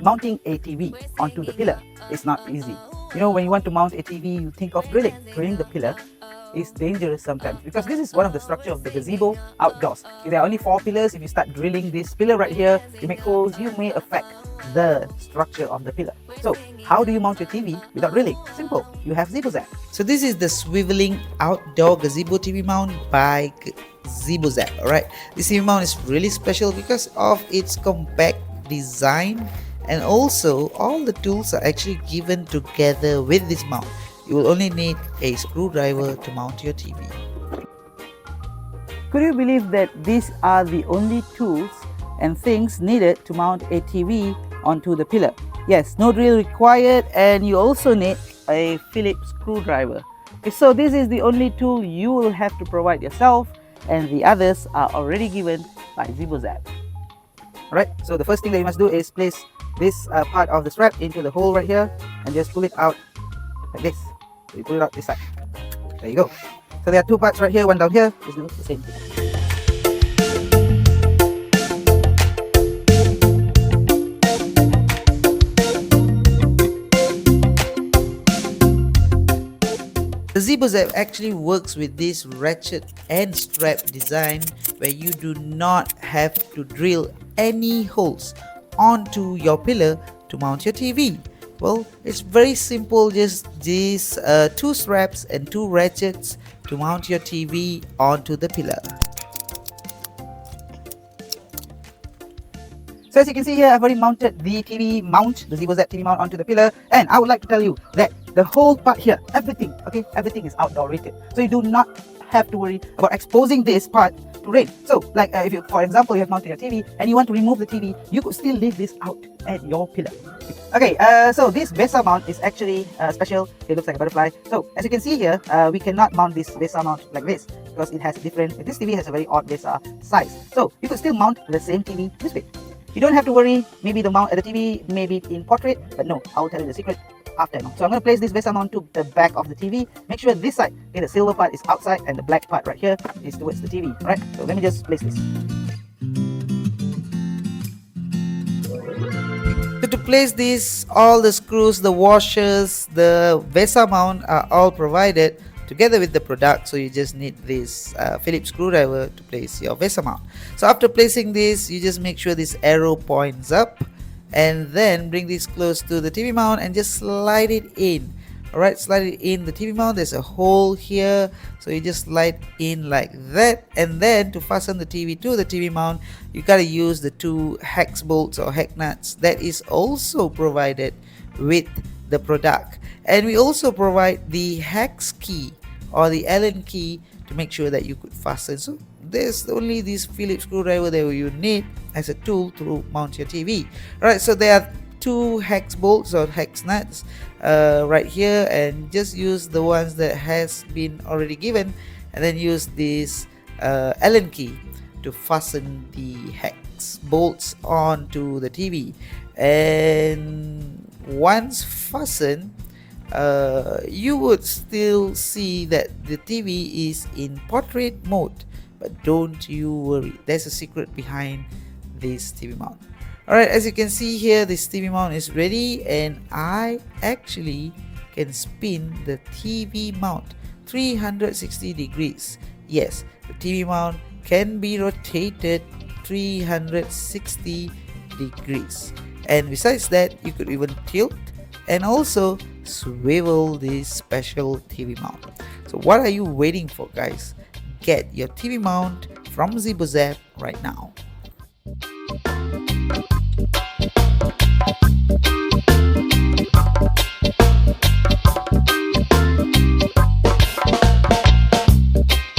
Mounting a TV onto the pillar is not easy. You know, when you want to mount a TV, you think of drilling. Drilling the pillar is dangerous sometimes because this is one of the structure of the gazebo outdoors. If there are only 4 pillars, if you start drilling this pillar right here, you make holes, you may affect the structure of the pillar. So how do you mount your TV without drilling? Simple, you have Zebozap. So this is the Swivelling outdoor gazebo TV mount by Zebozap. Alright, this TV mount is really special because of its compact design, and also all the tools are actually given together with this mount. You will only need a screwdriver to mount your TV. Could you believe that these are the only tools and things needed to mount a TV onto the pillar? Yes, no drill required, and you also need a Phillips screwdriver. Okay, so this is the only tool you will have to provide yourself, and the others are already given by Zebozap. Alright, so the first thing that you must do is place this part of the strap into the hole right here and just pull it out like this. So you pull it out this side. There you go. So there are 2 parts right here, one down here. Just do the same thing. The Zebozap actually works with this ratchet and strap design where you do not have to drill any holes onto your pillar to mount your TV. Well, it's very simple, just these 2 straps and 2 ratchets to mount your TV onto the pillar. So as you can see here, I've already mounted the TV mount, the Zebozap TV mount onto the pillar, and I would like to tell you that the whole part here, everything is outdoor rated. So you do not have to worry about exposing this part to rain. So like if you, for example, you have mounted your TV and you want to remove the TV, you could still leave this out at your pillar. Okay, so this VESA mount is actually special. It looks like a butterfly. So as you can see here, we cannot mount this VESA mount like this because it has different, this TV has a very odd VESA size. So you could still mount the same TV this way. You don't have to worry, maybe the mount at the TV may be in portrait, but no, I will tell you the secret after. So I'm going to place this VESA mount to the back of the TV. Make sure this side, okay, the silver part is outside and the black part right here is towards the TV. Alright, so let me just place this. So to place this, all the screws, the washers, the VESA mount are all provided together with the product. So you just need this Phillips screwdriver to place your VESA mount. So after placing this, you just make sure this arrow points up, and then bring this close to the TV mount and just slide it in. Alright, slide it in the TV mount. There's a hole here, so you just slide in like that, and then to fasten the TV to the TV mount, you gotta use the 2 hex bolts or hex nuts that is also provided with the product. And we also provide the hex key or the Allen key to make sure that you could fasten. So there's only this Phillips screwdriver that you need as a tool to mount your TV. Alright, so there are 2 hex bolts or hex nuts right here, and just use the ones that has been already given, and then use this Allen key to fasten the hex bolts onto the TV. And once fastened, you would still see that the TV is in portrait mode, but don't you worry, there's a secret behind this TV mount. Alright, as you can see here, this TV mount is ready, and I actually can spin the TV mount 360 degrees. Yes, the TV mount can be rotated 360 degrees, and besides that, you could even tilt and also swivel this special TV mount. So what are you waiting for, guys? Get your TV mount from Zebozap right now.